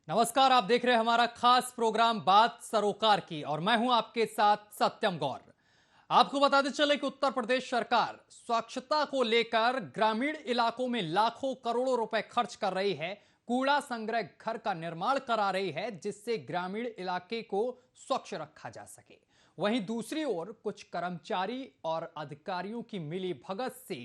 नमस्कार, आप देख रहे हैं हमारा खास प्रोग्राम बात सरोकार की और मैं हूं आपके साथ सत्यम गौर। आपको बताते चले कि उत्तर प्रदेश सरकार स्वच्छता को लेकर ग्रामीण इलाकों में लाखों करोड़ों रुपए खर्च कर रही है। कूड़ा संग्रह घर का निर्माण करा रही है जिससे ग्रामीण इलाके को स्वच्छ रखा जा सके। वहीं दूसरी ओर कुछ कर्मचारी और अधिकारियों की मिली भगत से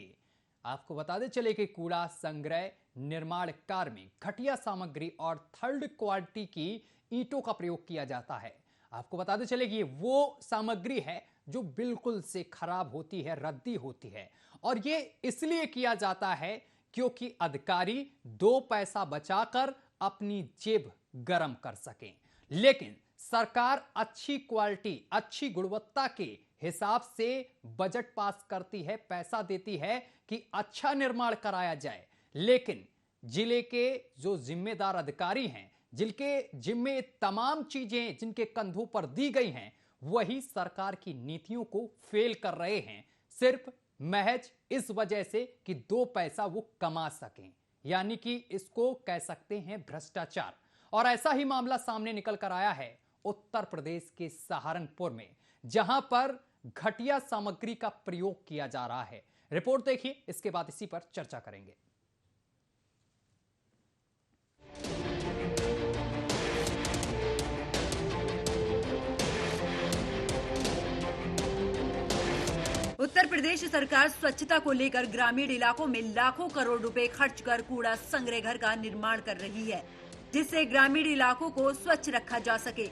आपको बताते चले कि कूड़ा संग्रह निर्माण कार्य में घटिया सामग्री और थर्ड क्वालिटी की ईंटों का प्रयोग किया जाता है। आपको बताते चले कि ये वो सामग्री है जो बिल्कुल से खराब होती है, रद्दी होती है और ये इसलिए किया जाता है क्योंकि अधिकारी दो पैसा बचाकर अपनी जेब गरम कर सकें। लेकिन सरकार अच्छी क्वालिटी, अच्छी गुणवत्ता के हिसाब से बजट पास करती है, पैसा देती है कि अच्छा निर्माण कराया जाए। लेकिन जिले के जो जिम्मेदार अधिकारी हैं, जिनके जिम्मे तमाम चीजें जिनके कंधों पर दी गई हैं, वही सरकार की नीतियों को फेल कर रहे हैं, सिर्फ महज इस वजह से कि दो पैसा वो कमा सकें। यानी कि इसको कह सकते हैं भ्रष्टाचार। और ऐसा ही मामला सामने निकल कर आया है उत्तर प्रदेश के सहारनपुर में, जहां पर घटिया सामग्री का प्रयोग किया जा रहा है। रिपोर्ट देखिए, इसके बाद इसी पर चर्चा करेंगे। उत्तर प्रदेश सरकार स्वच्छता को लेकर ग्रामीण इलाकों में लाखों करोड़ रुपए खर्च कर कूड़ा संग्रह घर का निर्माण कर रही है, जिससे ग्रामीण इलाकों को स्वच्छ रखा जा सके।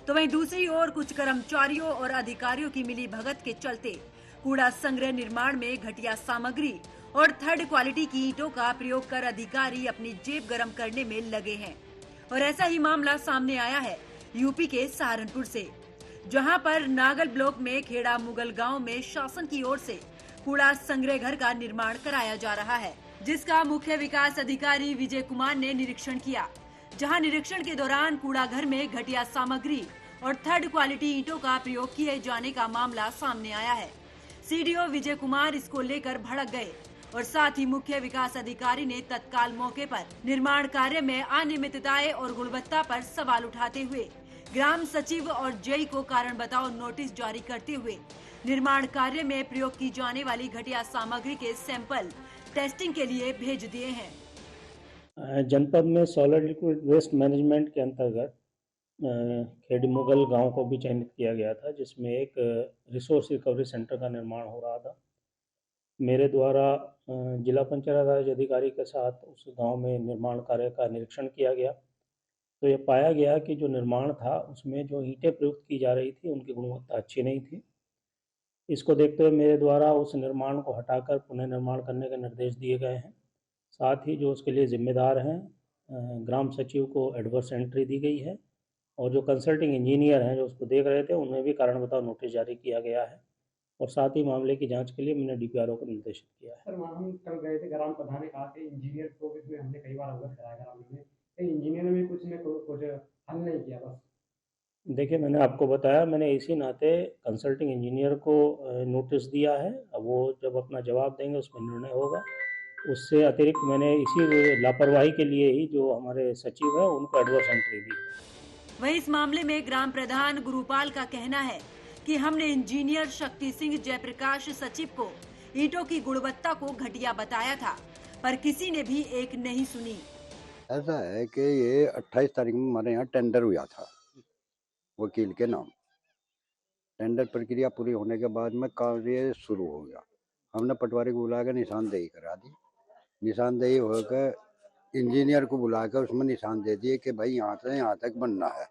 तो वहीं दूसरी ओर कुछ कर्मचारियों और अधिकारियों की मिली भगत के चलते कूड़ा संग्रह निर्माण में घटिया सामग्री और थर्ड क्वालिटी की ईंटों का प्रयोग कर अधिकारी अपनी जेब गर्म करने में लगे हैं। और ऐसा ही मामला सामने आया है यूपी के सहारनपुर से, जहां पर नागल ब्लॉक में खेड़ा मुगल गांव में शासन की ओर से कूड़ा संग्रह घर का निर्माण कराया जा रहा है, जिसका मुख्य विकास अधिकारी विजय कुमार ने निरीक्षण किया। जहां निरीक्षण के दौरान कूड़ा घर में घटिया सामग्री और थर्ड क्वालिटी ईंटों का प्रयोग किए जाने का मामला सामने आया है। सीडीओ विजय कुमार इसको लेकर भड़क गए और साथ ही मुख्य विकास अधिकारी ने तत्काल मौके पर निर्माण कार्य में अनियमितताएं और गुणवत्ता पर सवाल उठाते हुए ग्राम सचिव और जेई को कारण बताओ नोटिस जारी करते हुए निर्माण कार्य में प्रयोग की जाने वाली घटिया सामग्री के सैंपल टेस्टिंग के लिए भेज दिए हैं। जनपद में सॉलिड लिक्विड वेस्ट मैनेजमेंट के अंतर्गत खेड़ी मुगल गांव को भी चयनित किया गया था, जिसमें एक रिसोर्स रिकवरी सेंटर का निर्माण हो रहा था। मेरे द्वारा जिला पंचायत राज अधिकारी के साथ उस गांव में निर्माण कार्य का निरीक्षण किया गया, तो ये पाया गया कि जो निर्माण था उसमें जो ईंटें प्रयुक्त की जा रही थी उनकी गुणवत्ता अच्छी नहीं थी। इसको देखते हुए मेरे द्वारा उस निर्माण को हटाकर पुनः निर्माण करने के निर्देश दिए गए हैं। साथ ही जो उसके लिए जिम्मेदार हैं ग्राम सचिव को एडवर्स एंट्री दी गई है और जो कंसल्टिंग इंजीनियर हैं जो उसको देख रहे थे उन्हें भी कारण बताओ नोटिस जारी किया गया है और साथ ही मामले की जांच के लिए मैंने डीपीआरओ को निर्देशित किया है। सर, हम कल गए थे, ग्राम प्रधान ने कहा कि इंजीनियर को इसमें हमने कई बार अवगत कराया ग्राम में, इंजीनियर ने कुछ हल नहीं किया। बस देखिए, मैंने आपको बताया, मैंने इसी नाते कंसल्टिंग इंजीनियर को नोटिस दिया है। अब वो जब अपना जवाब देंगे उसमें निर्णय होगा। उससे अतिरिक्त मैंने इसी लापरवाही के लिए ही जो हमारे सचिव है उनको एडवर्स एंट्री दी। वहीं इस मामले में ग्राम प्रधान गुरुपाल का कहना है कि हमने इंजीनियर शक्ति सिंह जयप्रकाश सचिव को ईंटों की गुणवत्ता को घटिया बताया था, पर किसी ने भी एक नहीं सुनी। ऐसा है कि ये 28 तारीख में हमारे यहाँ टेंडर हुआ था वकील के नाम। टेंडर प्रक्रिया पूरी होने के बाद में कार्य शुरू हो गया। हमने पटवारी को बुलाकर निशानदेही करा दी। निशानदेही होकर इंजीनियर को बुलाकर उसमें निशान दे दिए कि भाई यहाँ से यहाँ तक बनना है।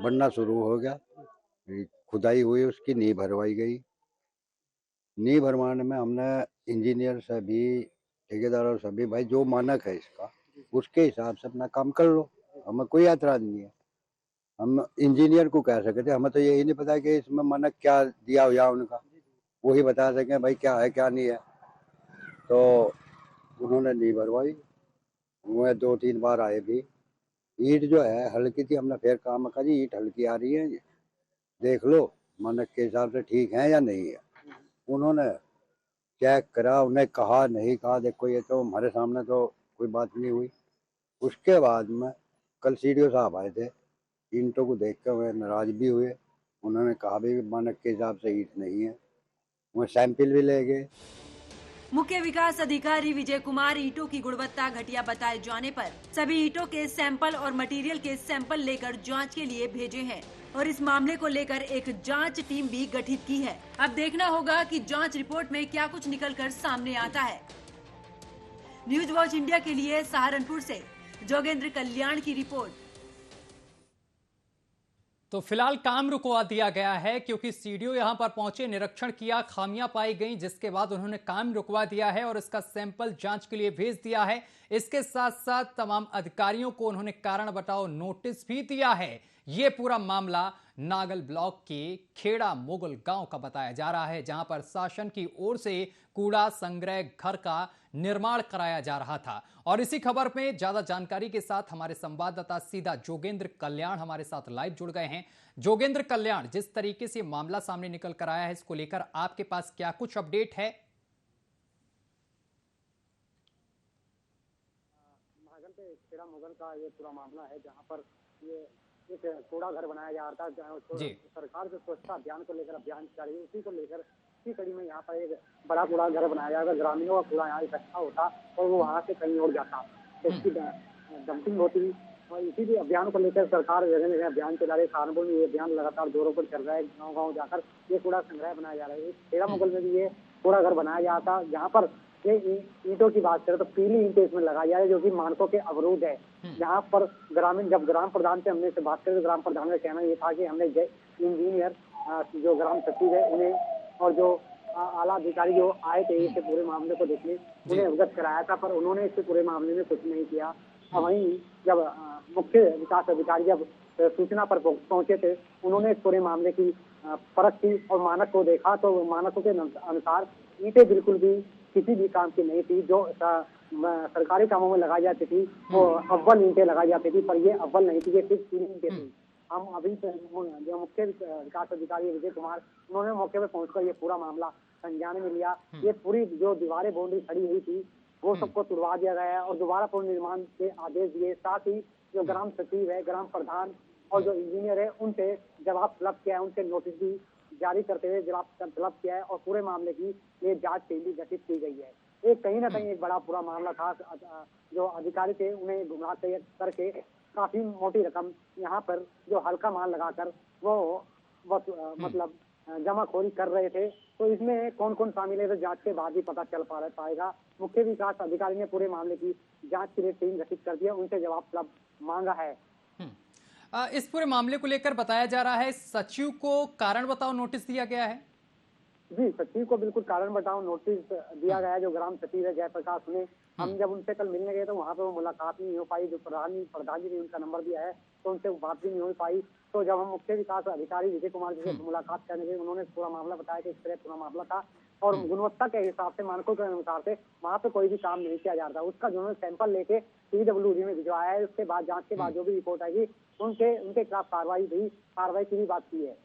बनना शुरू हो गया, खुदाई हुई, उसकी नींव भरवाई गई। नींव भरवाने में हमने इंजीनियर से भी, ठेकेदारों से भी, भाई जो मानक है इसका उसके हिसाब से अपना काम कर लो, हमें कोई ऐतराज नहीं है। हम इंजीनियर को कह सके थे, हमें तो यही नहीं पता कि इसमें मानक क्या दिया हुआ उनका, वही बता सकें भाई क्या है क्या नहीं है। तो उन्होंने नींव भरवाई, वो 2-3 बार आए भी। ईंट जो है हल्की थी, हमने फिर काम कहा जी ईंट हल्की आ रही है, देख लो मानक के हिसाब से ठीक है या नहीं है। उन्होंने चेक करा, उन्हें कहा नहीं कहा, देखो ये तो हमारे सामने तो कोई बात नहीं हुई। उसके बाद में कल सीडीओ साहब आए थे, ईंटों को देख कर वे नाराज भी हुए। उन्होंने कहा भी मानक के हिसाब से ईंट नहीं है, वो सैंपल भी ले गए। मुख्य विकास अधिकारी विजय कुमार ईंटों की गुणवत्ता घटिया बताए जाने पर सभी ईंटों के सैंपल और मटेरियल के सैंपल लेकर जांच के लिए भेजे हैं और इस मामले को लेकर एक जांच टीम भी गठित की है। अब देखना होगा कि जांच रिपोर्ट में क्या कुछ निकलकर सामने आता है। न्यूज वॉच इंडिया के लिए सहारनपुर से जोगेंद्र कल्याण की रिपोर्ट। तो फिलहाल काम रुकवा दिया गया है क्योंकि सीडीओ यहां पर पहुंचे, निरीक्षण किया, खामियां पाई गई, जिसके बाद उन्होंने काम रुकवा दिया है और इसका सैंपल जांच के लिए भेज दिया है। इसके साथ साथ तमाम अधिकारियों को उन्होंने कारण बताओ नोटिस भी दिया है। यह पूरा मामला नागल ब्लॉक के खेड़ा मुगल गांव का बताया जा रहा है, जहां पर शासन की ओर से कूड़ा संग्रह घर का निर्माण कराया जा रहा था। और इसी खबर में ज्यादा जानकारी के साथ हमारे संवाददाता सीधा जोगेंद्र कल्याण हमारे साथ लाइव जुड़ गए हैं। जोगेंद्र कल्याण, जिस तरीके से मामला सामने निकल कर आया है, इसको लेकर आपके पास क्या कुछ अपडेट है? खेड़ा मुगल का ये पूरा मामला है, जहाँ पर ये एक कूड़ा घर बनाया जा रहा था। सरकार जो स्वच्छता अभियान को लेकर अभियान चलाई, उसी को लेकर इसी कड़ी में यहाँ पर एक बड़ा कूड़ा घर बनाया जाएगा। ग्रामीणों का कूड़ा यहाँ इकट्ठा होता और वो वहाँ से कहीं और जाता, इसकी डंपिंग होती। और इसी भी अभियान को लेकर सरकार जगह जगह अभियान चला रही है। सहारनपुर में ये अभियान लगातार जोरों पर चल रहा है। गाँव गाँव जाकर ये कूड़ा संग्रह बनाया जा रहा है। खेड़ा मुगल में भी ये कूड़ा घर बनाया जाता, जहाँ पर ये ईंटों की बात करें तो पीली ईंटें इसमें लगाई जा रही है, जो कि मानकों के अवरुद्ध है। यहाँ पर ग्रामीण, जब ग्राम प्रधान से हमने से बात करें तो ग्राम प्रधान का कहना ये था कि हमने इंजीनियर जो ग्राम सचिव है उन्हें और जो आला अधिकारी जो आए थे इस पूरे मामले को देखने, उन्हें अवगत कराया था, पर उन्होंने इस पूरे मामले में कुछ नहीं किया। वहीं जब मुख्य विकास अधिकारी जब सूचना पर पहुंचे थे, उन्होंने इस पूरे मामले की परख की और मानक को देखा तो मानकों के अनुसार ईंटें बिल्कुल भी किसी भी काम की नहीं थी। जो सरकारी कामों में लगाई जाती थी वो अव्वल ईंटें लगाई जाती थी, पर ये अव्वल नहीं थी, ये सिर्फ 3 ईंटें थी। हम अभी जो मुख्य विकास अधिकारी विजय कुमार, उन्होंने मौके पर पहुंचकर ये पूरा मामला संज्ञान में लिया। ये पूरी जो दीवारें बाउंड्री खड़ी हुई थी वो सबको तुड़वा दिया गया है और दोबारा पुनर्निर्माण के आदेश दिए। साथ ही जो ग्राम सचिव है, ग्राम प्रधान और जो इंजीनियर है, उनसे जवाब तलब किया है, उनसे नोटिस भी जारी करते हुए जवाब तलब किया है और पूरे मामले की ये जांच टीम भी गठित की गई है। एक कहीं ना कहीं एक बड़ा पूरा मामला था। जो अधिकारी थे उन्हें गुमराह करके काफी मोटी रकम यहाँ पर जो हल्का माल लगाकर वो मतलब जमाखोरी कर रहे थे। तो इसमें कौन कौन शामिल है तो जांच के बाद ही पता चल पाएगा। मुख्य विकास अधिकारी ने पूरे मामले की जांच के लिए टीम गठित कर दिया, उनसे जवाब तलब मांगा है। इस पूरे मामले को लेकर बताया जा रहा है सचिव को कारण बताओ नोटिस दिया गया है। जी, सचिव को बिल्कुल कारण बताओ नोटिस दिया गया है। जो ग्राम सचिव है जयप्रकाश, उन्हें हम जब उनसे कल मिलने गए तो वहाँ पे वो मुलाकात नहीं हो पाई। जो प्रधान जी ने उनका नंबर दिया है तो उनसे बात भी नहीं हो पाई। तो जब हम मुख्य विकास अधिकारी विजय कुमार जी से मुलाकात करने गए, उन्होंने पूरा मामला बताया कि इस तरह पूरा मामला था और गुणवत्ता के हिसाब से, मानकों के अनुसार से वहाँ पे कोई भी काम नहीं किया जा रहा। उसका जो उन्होंने सैंपल लेके PWD में भिजवाया है। उसके बाद जांच के बाद जो भी रिपोर्ट आएगी उनके खिलाफ कार्रवाई की भी बात की है।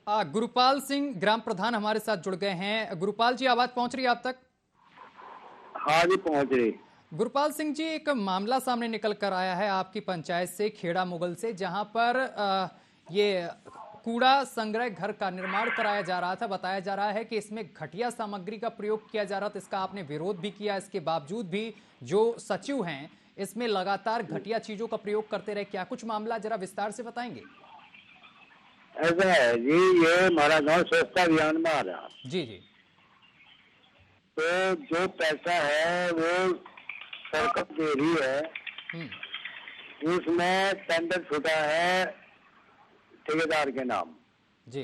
गुरुपाल सिंह ग्राम प्रधान हमारे साथ जुड़ गए हैं। गुरुपाल जी, आवाज पहुंच रही है आप तक? हाँ जी, पहुंच रही। गुरुपाल सिंह जी, एक मामला सामने निकल कर आया है आपकी पंचायत से, खेड़ा मुगल से, जहां पर ये कूड़ा संग्रह घर का निर्माण कराया जा रहा था। बताया जा रहा है कि इसमें घटिया सामग्री का प्रयोग किया जा रहा था। इसका आपने विरोध भी किया, इसके बावजूद भी जो सचिव हैं इसमें लगातार घटिया चीजों का प्रयोग करते रहे। क्या कुछ मामला, जरा विस्तार से बताएंगे? ऐसा है जी, ये हमारा गांव स्वच्छता अभियान में आ रहा। जी जी। तो जो पैसा है वो सरकार दे रही है, उसमें टेंडर छूटा है ठेकेदार के नाम जी।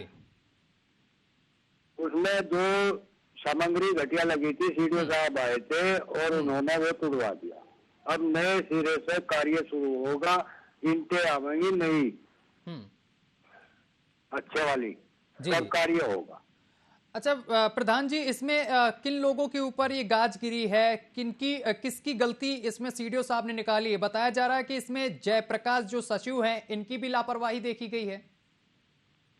उसमें जो सामग्री घटिया लगी थी, सीडीओ साहब आए थे और उन्होंने वो तुड़वा दिया। अब नए सिरे से कार्य शुरू होगा, ईंटें आवेंगी नई अच्छे वाली, तब कार्य होगा। अच्छा प्रधान जी, इसमें किन लोगों के ऊपर ये गाज गिरी है, किसकी गलती इसमें सीडीओ साहब ने निकाली है? बताया जा रहा है कि इसमें जयप्रकाश जो सचिव हैं इनकी भी लापरवाही देखी गई है।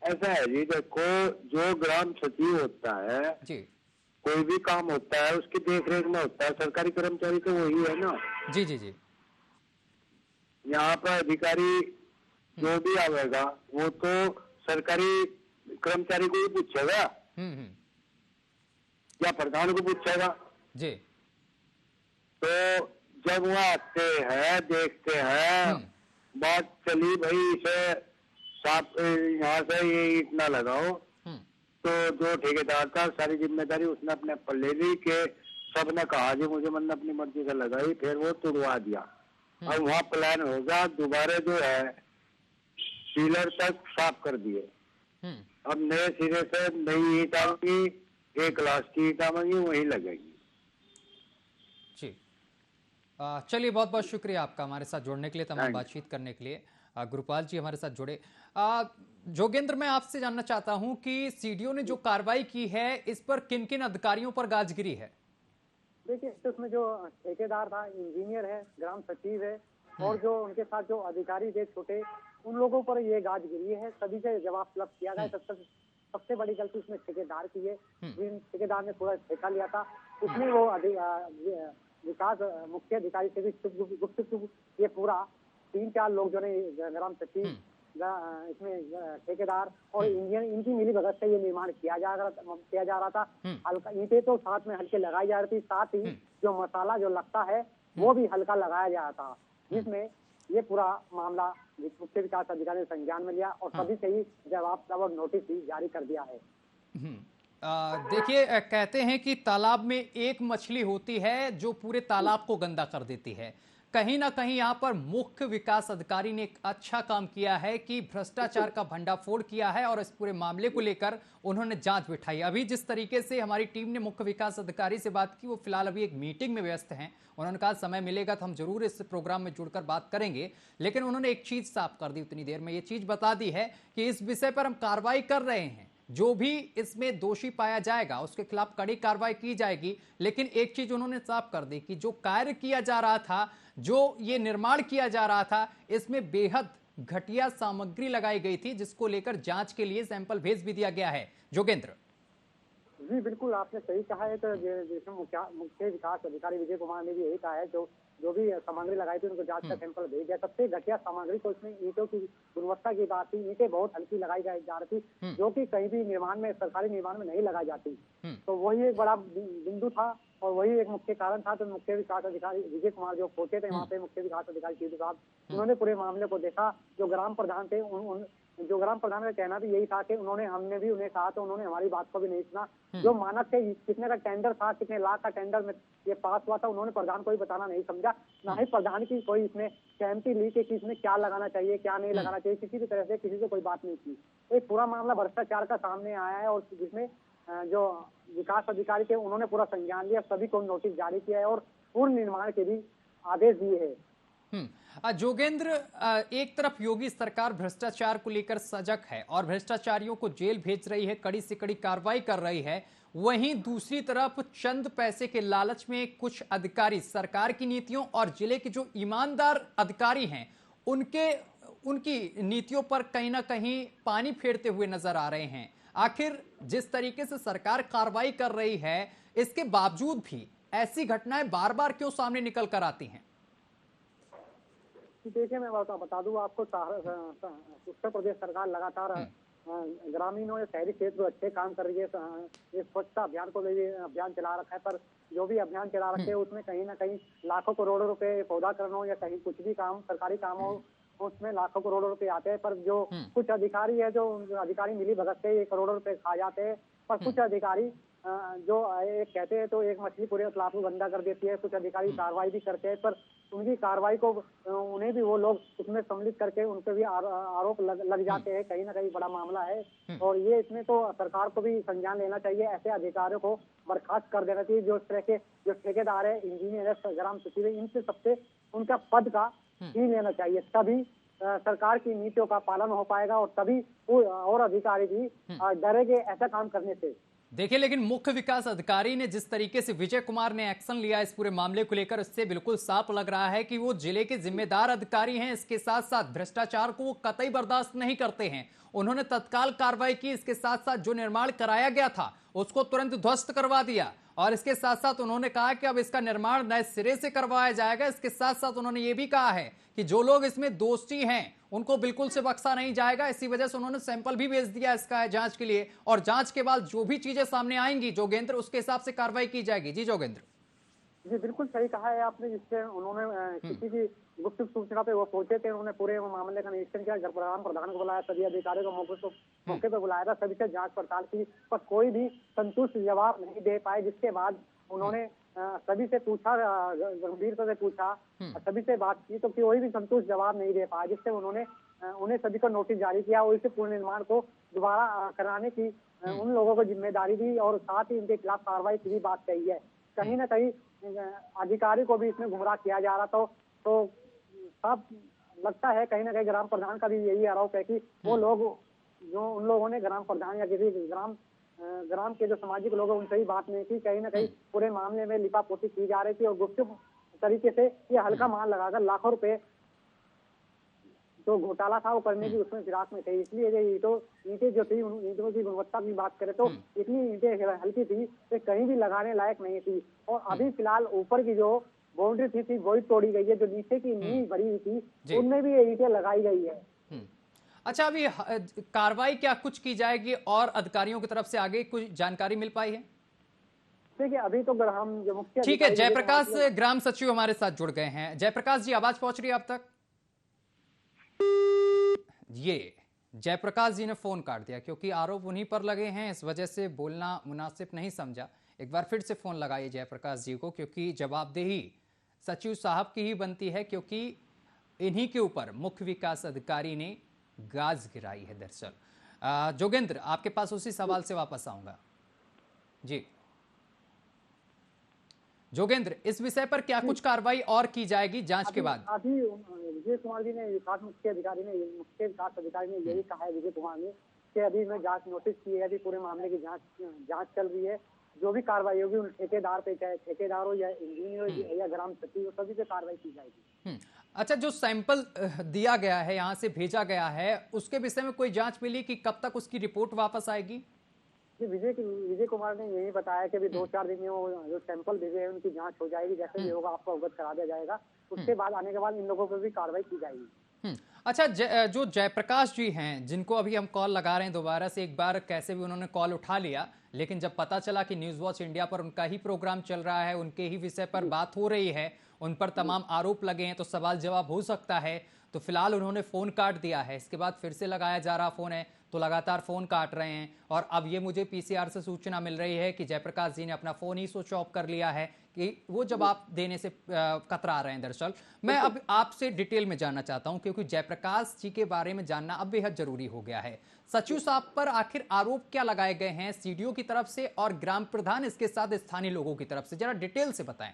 ऐसा है जी, देखो जो ग्राम सचिव होता है जी, कोई भी काम होता है उसकी देख रेख में होता है, सरकारी कर्मचारी तो वही है ना। जी जी जी। यहाँ पर अधिकारी जो भी आवेगा वो तो सरकारी कर्मचारी को ही पूछेगा हम्म। या प्रधान को पूछेगा। जी। तो जब वो आते हैं देखते हैं, बात चली भाई इसे साफ यहाँ से ये ईंट ना लगाओ, तो जो ठेकेदार था सारी जिम्मेदारी उसने अपने पर ले ली कि सबने कहा जी मुझे मैंने अपनी मर्जी से लगाई, फिर वो तुड़वा दिया। अब वहाँ प्लान होगा दोबारा जो है सीलर तक साफ कर दिए। अब नए सिरे से नई ईंट आएंगी, 1 क्लास की ईंट आएंगी, वही लगेगी। जी चलिए, बहुत बहुत शुक्रिया आपका हमारे साथ जुड़ने के लिए, तमाम बातचीत करने के लिए। गुरुपाल जी हमारे साथ जुड़े। जोगेंद्र, मैं आपसे जानना चाहता हूं कि सीडीओ ने जो कार्रवाई की है इस पर किन किन अधिकारियों पर गाज गिरी है? देखिए, इसमें जो ठेकेदार था, इंजीनियर है, ग्राम सचिव है और जो उनके साथ जो अधिकारी थे छोटे, उन लोगों पर ये गाज गिरी है। सभी से जवाब तलब किया गया। सबसे बड़ी गलती उसमें ठेकेदार की है। जिन ठेकेदार ने पूरा ठेका लिया था उसमें वो विकास मुख्य अधिकारी से भी गुप्त ये पूरा 3-4 लोग जो ने ग्राम सचिव, इसमें ठेकेदार और इंजीनियर, इनकी मिली भगत से ये निर्माण किया जा रहा था। हल्का ईंटें तो साथ में हल्के लगाई जा रही थी, साथ ही जो मसाला जो लगता है वो भी हल्का लगाया जा रहा था, जिसमें ये पूरा मामला मुख्य विकास अधिकारी ने संज्ञान में लिया और सभी से ही जवाब तलब नोटिस भी जारी कर दिया है। देखिए, कहते हैं कि तालाब में एक मछली होती है जो पूरे तालाब को गंदा कर देती है। कहीं ना कहीं यहाँ पर मुख्य विकास अधिकारी ने एक अच्छा काम किया है कि भ्रष्टाचार का भंडाफोड़ किया है और इस पूरे मामले को लेकर उन्होंने जांच बिठाई। अभी जिस तरीके से हमारी टीम ने मुख्य विकास अधिकारी से बात की, वो फिलहाल अभी एक मीटिंग में व्यस्त हैं। उन्होंने कहा समय मिलेगा तो हम जरूर इस प्रोग्राम में जुड़कर बात करेंगे, लेकिन उन्होंने एक चीज साफ कर दी उतनी देर में, ये चीज बता दी है कि इस विषय पर हम कार्रवाई कर रहे हैं। जो भी इसमें दोषी पाया जाएगा उसके खिलाफ कड़ी कार्रवाई की जाएगी। लेकिन एक चीज उन्होंने साफ कर दी कि जो कार्य किया जा रहा था, जो ये निर्माण किया जा रहा था, इसमें बेहद घटिया सामग्री लगाई गई थी, जिसको लेकर जांच के लिए सैंपल भेज भी दिया गया है। जोगेंद्र जी बिल्कुल, आपने सही कहा है। तो जिसमें मुख्य विकास अधिकारी विजय कुमार ने भी यही कहा है, जो भी सामग्री लगाई थी उनको जांच का सैंपल भेज दिया। सबसे घटिया सामग्री को इसमें ईंटों की गुणवत्ता की बात थी। ईंटें बहुत हल्की लगाई जा रही थी, जो कि कहीं भी निर्माण में, सरकारी निर्माण में नहीं लगाई जाती। तो वही एक बड़ा बिंदु था और वही एक मुख्य कारण था। तो मुख्य विकास अधिकारी विजय कुमार जो पहुंचे थे वहाँ पे, मुख्य विकास अधिकारी सीधू साहब, उन्होंने पूरे मामले को देखा। जो ग्राम प्रधान थे, जो ग्राम प्रधान का कहना भी यही था कि हमने भी उन्हें कहा तो उन्होंने हमारी बात को भी नहीं सुना। जो मानक थे, कितने का टेंडर था, कितने लाख का टेंडर में ये पास हुआ था, उन्होंने प्रधान को भी बताना नहीं समझा। ना ही प्रधान की कोई इसमें सहमति ली कि इसमें क्या लगाना चाहिए, क्या नहीं लगाना चाहिए। किसी भी तरह से किसी से कोई बात नहीं की। एक पूरा मामला भ्रष्टाचार का सामने आया है और जिसमें जो विकास अधिकारी थे उन्होंने पूरा संज्ञान लिया, सभी को नोटिस जारी किया है और पूर्ण निर्माण के भी आदेश दिए हैं। जोगेंद्र, एक तरफ योगी सरकार भ्रष्टाचार को लेकर सजग है और भ्रष्टाचारियों को जेल भेज रही है, कड़ी से कड़ी कार्रवाई कर रही है, वहीं दूसरी तरफ चंद पैसे के लालच में कुछ अधिकारी सरकार की नीतियों और जिले के जो ईमानदार अधिकारी हैं उनकी नीतियों पर कहीं ना कहीं पानी फेरते हुए नजर आ रहे हैं। आखिर जिस तरीके से सरकार कार्रवाई कर रही है, इसके बावजूद भी ऐसी घटनाएं बार बार क्यों सामने निकल कर आती हैं? देखिए, मैं बता दूं आपको, उत्तर प्रदेश सरकार लगातार ग्रामीणों या शहरी क्षेत्र में अच्छे काम कर रही है। ये स्वच्छता अभियान को भी अभियान चला रखा है, पर जो भी अभियान चला रखे हैं उसमें कहीं ना कहीं लाखों करोड़ों रुपए पौधाकरण हो या कहीं कुछ भी काम, सरकारी काम हो, उसमें लाखों करोड़ों रुपए आते हैं। पर जो कुछ अधिकारी है, जो अधिकारी मिली भगत से ये करोड़ों रुपए खा जाते हैं। पर कुछ अधिकारी जो एक कहते हैं तो एक मछली पूरे तालाब को गंदा कर देती है। कुछ अधिकारी कार्रवाई भी करते हैं, पर उनकी कार्रवाई को उन्हें भी वो लोग उसमें सम्मिलित करके उनपे भी आरोप लग जाते हैं। कहीं ना कहीं बड़ा मामला है और ये इसमें तो सरकार को भी संज्ञान लेना चाहिए। ऐसे अधिकारियों को बर्खास्त कर देना चाहिए। जो इस तरह के जो ठेकेदार है, इंजीनियर है, ग्राम सचिव है, इनसे सबसे उनका पद का छीन लेना चाहिए। तभी सरकार की नीतियों का पालन हो पाएगा और तभी और अधिकारी भी डरेंगे ऐसा काम करने से। देखिए, लेकिन मुख्य विकास अधिकारी ने जिस तरीके से विजय कुमार ने एक्शन लिया इस पूरे मामले को लेकर, इससे बिल्कुल साफ लग रहा है कि वो जिले के जिम्मेदार अधिकारी हैं। इसके साथ साथ भ्रष्टाचार को वो कतई बर्दाश्त नहीं करते हैं। उन्होंने तत्काल कार्रवाई की। इसके साथ साथ जो निर्माण कराया गया था उसको तुरंत ध्वस्त करवा दिया और इसके साथ साथ उन्होंने कहा कि अब इसका निर्माण नए सिरे से करवाया जाएगा। इसके साथ साथ उन्होंने ये भी कहा है कि जो लोग इसमें दोषी हैं उनको बिल्कुल से बख्शा नहीं जाएगा। इसी वजह से उन्होंने सैंपल भी भेज दिया इसका जांच के लिए और जांच के बाद जो भी चीजें सामने आएंगी जोगेंद्र, उसके हिसाब से कार्रवाई की जाएगी। जी जोगेंद्र। जी बिल्कुल सही कहा है आपने, जिससे उन्होंने किसी की गुप्त सूचना पे वो पहुंचे थे, उन्होंने पूरे मामले का निरीक्षण किया, ग्राम प्रधान को बुलाया, सभी अधिकारियों को मौके पे बुलाया था, सभी से जांच पड़ताल की, पर कोई भी संतुष्ट जवाब नहीं दे पाए। जिसके बाद उन्होंने सभी से पूछा, गंभीरता से पूछा, सभी से बात की, तो कोई भी संतुष्ट जवाब नहीं दे पाया। जिससे उन्होंने उन्हें सभी को नोटिस जारी किया और इसे पुनर्निर्माण को दोबारा कराने की उन लोगों को जिम्मेदारी दी और साथ ही उनके खिलाफ कार्रवाई की भी बात कही है। कहीं ना कहीं अधिकारी को भी इसमें गुमराह किया जा रहा था। तो सब लगता है कहीं ना कहीं ग्राम प्रधान का भी यही आरोप है कि वो लोग जो उन लोगों ने ग्राम प्रधान या किसी ग्राम के जो सामाजिक लोग हैं उनसे ही बात नहीं की, कहीं ना कहीं पूरे मामले में लिपापोती की जा रही थी और गुप्त तरीके से ये हल्का मान लगाकर लाखों रुपए जो घोटाला था वो करने की उसमें फिराक में थे। इसलिए ये ईंटें जो थी, ईंटों की गुणवत्ता की बात करें तो इतनी ईंटें हल्की थी कि कहीं भी लगाने लायक नहीं थी। और अभी फिलहाल ऊपर की जो बाउंड्री थी वही तोड़ी गई है, जो नीचे की नींव भरी हुई थी उनमें भी ये ईंटें लगाई गई है। अच्छा, अभी कार्रवाई क्या कुछ की जाएगी और अधिकारियों की तरफ से आगे कुछ जानकारी मिल पाई है? देखिए अभी तो ग्राम जो मुख्य, ठीक है, जयप्रकाश ग्राम सचिव हमारे साथ जुड़ गए हैं। जयप्रकाश जी, आवाज पहुंच रही है आप तक? ये जयप्रकाश जी ने फोन काट दिया क्योंकि आरोप उन्हीं पर लगे हैं, इस वजह से बोलना मुनासिब नहीं समझा। एक बार फिर से फोन लगाइए जयप्रकाश जी को, क्योंकि जवाबदेही सचिव साहब की ही बनती है, क्योंकि इन्हीं के ऊपर मुख्य विकास अधिकारी ने गाज गिराई है। दरअसल जोगेंद्र, आपके पास उसी सवाल से वापस आऊंगा। जी जोगेंद्र, इस विषय पर क्या कुछ कार्रवाई और की जाएगी जांच के बाद? अभी विजय कुमार जी ने, मुख्य विकास अधिकारी ने यही कहा है, विजय कुमार ने, कि अभी मैं जांच नोटिस की है, अभी पूरे मामले की जांच चल रही है। जो भी कार्रवाई होगी उन ठेकेदार पे, चाहे ठेकेदार हो या इंजीनियर हो या ग्राम सचिव, सभी पे कार्रवाई की जाएगी। अच्छा, जो सैंपल दिया गया है, यहाँ से भेजा गया है, उसके विषय में कोई जांच मिली कि कब तक उसकी रिपोर्ट वापस आएगी? विजय कुमार ने यही बताया कि अभी 2-4 दिन में वो जो सैंपल भेजे हैं उनकी जांच हो जाएगी, जैसे भी होगा आपको अवगत करा दिया जाएगा। उसके बाद आने के बाद इन लोगों पर भी कार्रवाई की जाएगी। अच्छा, जो जयप्रकाश जी हैं, जिनको अभी हम कॉल लगा रहे हैं दोबारा से, एक बार कैसे भी उन्होंने कॉल उठा लिया, लेकिन जब पता चला कि न्यूज वॉच इंडिया पर उनका ही प्रोग्राम चल रहा है, उनके ही विषय पर बात हो रही है, उन पर तमाम आरोप लगे हैं, तो सवाल जवाब हो सकता है, तो फिलहाल उन्होंने फोन काट दिया है। इसके बाद फिर से लगाया जा रहा फोन है, तो लगातार फोन काट रहे हैं। और अब ये मुझे पीसीआर से सूचना मिल रही है कि जयप्रकाश जी ने अपना फोन ही स्विच ऑफ कर लिया है, कि वो जवाब देने से कतरा रहे हैं। दरअसल मैं अब आपसे डिटेल में जानना चाहता हूं, क्योंकि जयप्रकाश जी के बारे में जानना अब बेहद जरूरी हो गया है। सचिव साहब पर आखिर आरोप क्या लगाए गए हैं सीडीओ की तरफ से और ग्राम प्रधान, इसके साथ स्थानीय लोगों की तरफ से, जरा डिटेल से बताएं।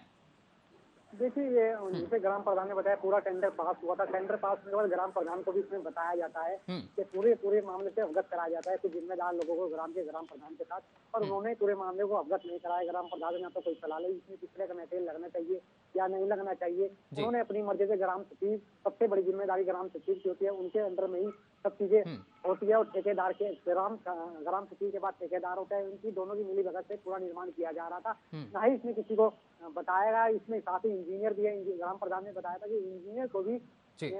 देखिए, ये जिसे ग्राम प्रधान ने बताया, पूरा टेंडर पास हुआ था। टेंडर पास होने के बाद ग्राम प्रधान को भी इसमें बताया जाता है कि पूरे मामले से अवगत कराया जाता है कुछ जिम्मेदार लोगों को ग्राम प्रधान के साथ, और उन्होंने पूरे मामले को अवगत नहीं कराया। ग्राम प्रधान ने तो कोई सलाह ली इसमें किस तरह का मटेरियल लगना चाहिए या नहीं लगना चाहिए। उन्होंने अपनी मर्जी से ग्राम सचिव, सबसे बड़ी जिम्मेदारी ग्राम सचिव की होती है, उनके अंडर में ही सब चीजें होती है, और ठेकेदार के ग्राम सचिव के बाद ठेकेदार होता है, उनकी दोनों की मिली भगत से पूरा निर्माण किया जा रहा था। न ही इसमें किसी को बताया गया। इसमें साथ ही इंजीनियर भी है, ग्राम प्रधान ने बताया था कि इंजीनियर को भी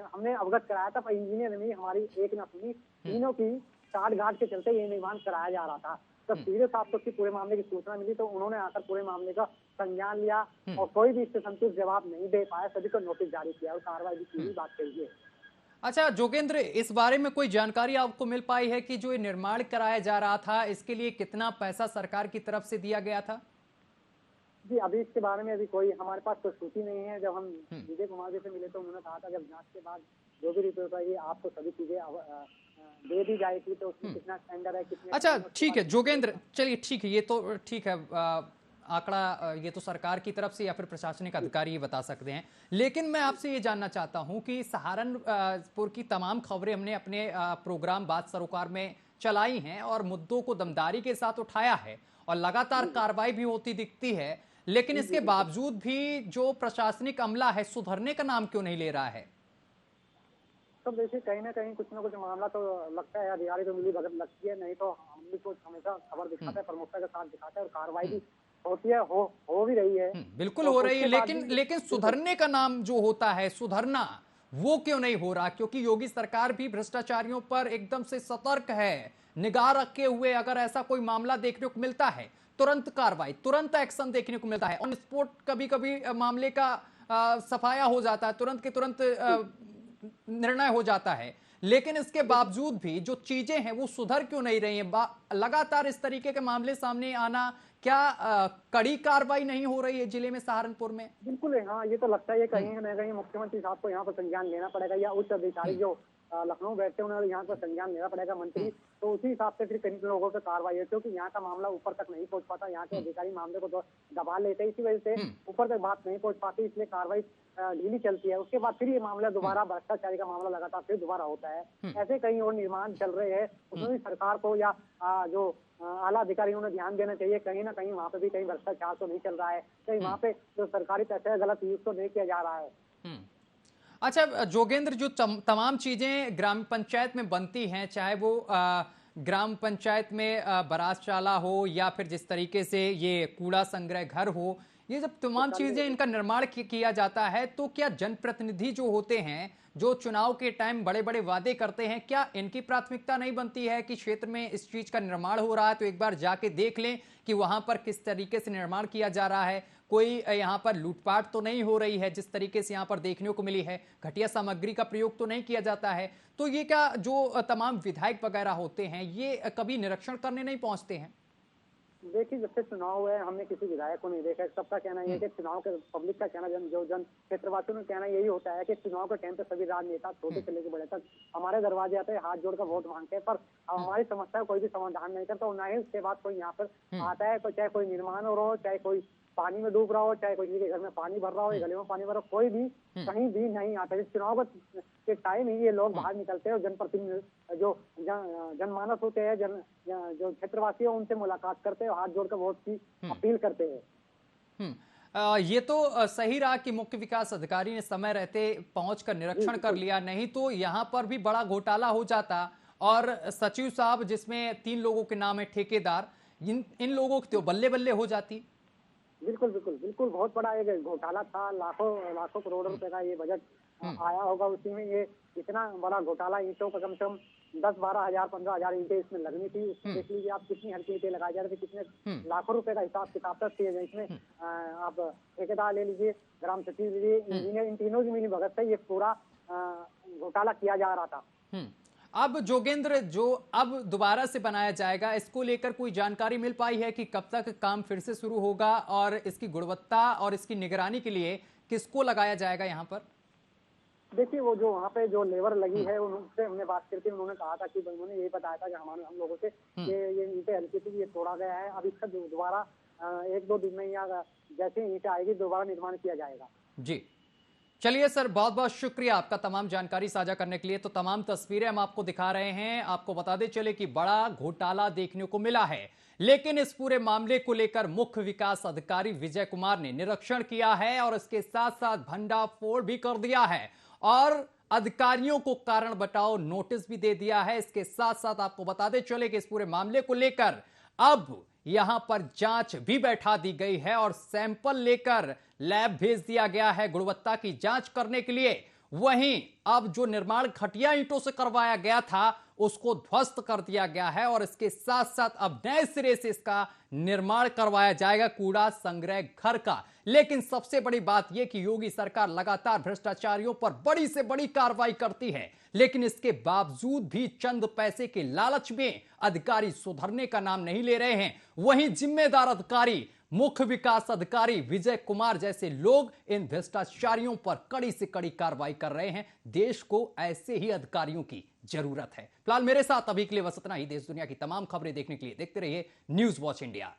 हमने अवगत कराया था, पर इंजीनियर ने भी हमारी एक न सुनी। तीनों की साठ गांठ के चलते ये निर्माण कराया जा रहा था। जब सीधे साहब को पूरे मामले की सूचना मिली तो उन्होंने आकर पूरे मामले का संज्ञान लिया और कोई भी इससे संतुष्ट जवाब नहीं दे पाया, सभी को नोटिस जारी किया और कार्रवाई भी की, बात कही है। अच्छा जोगेंद्र, इस बारे में कोई जानकारी आपको मिल पाई है कि जो ये निर्माण कराया जा रहा था, इसके लिए कितना पैसा सरकार की तरफ से दिया गया था? जी अभी इसके बारे में अभी कोई हमारे पास कोई सूची नहीं है। जब हम विजय कुमार जी से मिले तो उन्होंने कहा था जब जांच के बाद जो भी रिपोर्ट आएगी आपको सभी चीजें दे दी जाएगी, तो उसमें कितना टेंडर है, कितने। अच्छा ठीक है जोगेंद्र, चलिए ठीक है, ये तो ठीक है, आंकड़ा ये तो सरकार की तरफ से या फिर प्रशासनिक अधिकारी बता सकते हैं। लेकिन मैं आपसे ये जानना चाहता हूं कि सहारनपुर की तमाम खबरें हमने अपने प्रोग्राम बात सरोकार में चलाई हैं और मुद्दों को दमदारी के साथ उठाया है और लगातार कार्रवाई भी होती दिखती है, लेकिन इसके बावजूद भी जो प्रशासनिक अमला है सुधरने का नाम क्यों नहीं ले रहा है? तो देखिए कहीं ना कहीं कुछ ना कुछ मामला तो लगता है, अधिकारी तो मिली भगत लगती है, नहीं तो हम भी कुछ हमेशा खबर दिखाते हैं, प्रमुखता के साथ दिखाते हैं और कार्रवाई भी होती है, हो भी रही है। बिल्कुल हो रही है, लेकिन सुधरने का नाम जो होता है, सुधरना वो क्यों नहीं हो रहा? क्योंकि योगी सरकार भी भ्रष्टाचारियों पर एकदम से सतर्क है, निगाह रखे हुए। अगर ऐसा कोई मामला देखने को मिलता है तुरंत कार्रवाई, तुरंत एक्शन देखने को मिलता है। ऑन स्पॉट कभी कभी मामले का सफाया हो जाता है, तुरंत के तुरंत निर्णय हो जाता है, लेकिन इसके बावजूद भी जो चीजें हैं वो सुधर क्यों नहीं रही हैं? लगातार इस तरीके के मामले सामने आना, क्या कड़ी कार्रवाई नहीं हो रही है जिले में, सहारनपुर में? बिल्कुल है, हाँ, ये तो लगता है कहीं ना कहीं मुख्यमंत्री साहब को यहाँ पर संज्ञान लेना पड़ेगा, या उच्च अधिकारी जो लखनऊ बैठते हैं उन्हें यहाँ पर संज्ञान लेना पड़ेगा, मंत्री, तो उसी हिसाब से फिर कई लोगों पर कार्रवाई है, क्योंकि यहाँ का मामला ऊपर तक नहीं पहुंच पाता, यहाँ के अधिकारी मामले को दबा लेते हैं, इसी वजह से ऊपर तक बात नहीं पहुंच पाती, इसलिए कार्रवाई ढीली चलती है। उसके बाद फिर ये मामला दोबारा, भ्रष्टाचारी का मामला लगातार फिर दोबारा होता है। ऐसे कई और निर्माण चल रहे हैं, उसमें भी सरकार को या जो आला अधिकारियों ने ध्यान देना चाहिए, कहीं ना कहीं वहाँ पे भी कहीं भ्रष्टाचार तो नहीं चल रहा है, कहीं वहाँ पे जो सरकारी पैसे गलत यूज तो नहीं किया जा रहा है। अच्छा जोगेंद्र, जो तमाम चीजें ग्राम पंचायत में बनती हैं, चाहे वो ग्राम पंचायत में बरासशाला हो या फिर जिस तरीके से ये कूड़ा संग्रह घर हो, ये जब तमाम चीजें इनका निर्माण किया जाता है, तो क्या जनप्रतिनिधि जो होते हैं, जो चुनाव के टाइम बड़े बड़े वादे करते हैं, क्या इनकी प्राथमिकता नहीं बनती है कि क्षेत्र में इस चीज का निर्माण हो रहा है तो एक बार जाके देख लें कि वहां पर किस तरीके से निर्माण किया जा रहा है, कोई यहाँ पर लूटपाट तो नहीं हो रही है जिस तरीके से यहाँ पर देखने को मिली है, घटिया सामग्री का प्रयोग तो नहीं किया जाता है? तो ये क्या जो तमाम विधायक वगैरह होते हैं ये कभी निरीक्षण करने नहीं पहुंचते हैं? देखिए, जब से चुनाव हुए हमने किसी विधायक को नहीं देखा। सबका कहना ये है कि चुनाव के पब्लिक का कहना, जन क्षेत्रवासियों का कहना यही होता है कि चुनाव के टाइम पे सभी राजनेता छोटे से लेकर बड़े तक हमारे दरवाजे आते हैं, हाथ जोड़कर वोट मांगते हैं, पर हमारी समस्या का कोई भी समाधान नहीं करता, और ना ही उसके बाद कोई यहाँ पर आता है, चाहे कोई निर्माण हो रहा हो, चाहे कोई पानी में डूब रहा हो, चाहे कोई के घर में पानी भर रहा हो, गले में पानी भर रहा हो, कोई भी कहीं भी नहीं आता। इस चुनाव के टाइम ही ये लोग बाहर निकलते हैं और जनप्रतिनिधि जो जनमानस होते हैं, जो क्षेत्रवासी है, उनसे मुलाकात करते हैं, हाथ जोड़कर वोट की अपील करते हैं। ये तो सही रहा कि मुख्य विकास अधिकारी ने समय रहते पहुंचकर निरीक्षण कर लिया, नहीं तो यहाँ पर भी बड़ा घोटाला हो जाता। और सचिव साहब, जिसमें 3 लोगों के नाम है ठेकेदार, इन लोगों की तो बल्ले बल्ले हो जाती। बिल्कुल बिल्कुल बिल्कुल, बहुत बड़ा एक घोटाला था, लाखों करोड़ रुपए का ये बजट आया होगा, उसी में ये इतना बड़ा घोटाला, ईंटों का कम से कम 10-12 हजार 15 हजार ईंटें इसमें लगनी थी। देख लीजिए आप कितनी हल्की ईंटें लगाई जा रही थी, कितने लाखों रुपए का हिसाब किताब तक किए गए इसमें। आप ठेकेदार ले लीजिए, ग्राम सचिव लीजिए, इंजीनियर, इन तीनों की मिली भगत से ये पूरा घोटाला किया जा रहा था। अब जोगेंद्र, जो अब दोबारा से बनाया जाएगा, इसको लेकर कोई जानकारी मिल पाई है कि कब तक काम फिर से शुरू होगा और इसकी गुणवत्ता और इसकी निगरानी के लिए किसको लगाया जाएगा यहाँ पर? देखिए, वो जो वहाँ पे जो लेबर लगी है उनसे हमने बात करके उन्होंने कहा था कि उन्होंने यही बताया था कि हम लोगों से कि ये ईंटें हल्की थी, ये तोड़ा गया है, अब इसका दोबारा 1-2 दिन में या जैसे ईंटें आएगी दोबारा निर्माण किया जाएगा। जी, चलिए सर, बहुत बहुत शुक्रिया आपका तमाम जानकारी साझा करने के लिए। तो तमाम तस्वीरें हम आपको दिखा रहे हैं। आपको बता दें चले कि बड़ा घोटाला देखने को मिला है, लेकिन इस पूरे मामले को लेकर मुख्य विकास अधिकारी विजय कुमार ने निरीक्षण किया है और इसके साथ साथ भंडाफोड़ भी कर दिया है और अधिकारियों को कारण बताओ नोटिस भी दे दिया है। इसके साथ साथ आपको बता दें चले कि इस पूरे मामले को लेकर अब यहां पर जांच भी बैठा दी गई है और सैंपल लेकर लैब भेज दिया गया है गुणवत्ता की जांच करने के लिए। वहीं अब जो निर्माण घटिया ईंटों से करवाया गया था उसको ध्वस्त कर दिया गया है और इसके साथ साथ अब नए सिरे से इसका निर्माण करवाया जाएगा कूड़ा संग्रह घर का। लेकिन सबसे बड़ी बात यह कि योगी सरकार लगातार भ्रष्टाचारियों पर बड़ी से बड़ी कार्रवाई करती है, लेकिन इसके बावजूद भी चंद पैसे के लालच में अधिकारी सुधरने का नाम नहीं ले रहे हैं। वहीं जिम्मेदार अधिकारी, मुख्य विकास अधिकारी विजय कुमार जैसे लोग इन भ्रष्टाचारियों पर कड़ी से कड़ी कार्रवाई कर रहे हैं। देश को ऐसे ही अधिकारियों की जरूरत है। फिलहाल मेरे साथ अभी के लिए बस इतना ही। देश दुनिया की तमाम खबरें देखने के लिए देखते रहिए न्यूज़ वॉच इंडिया।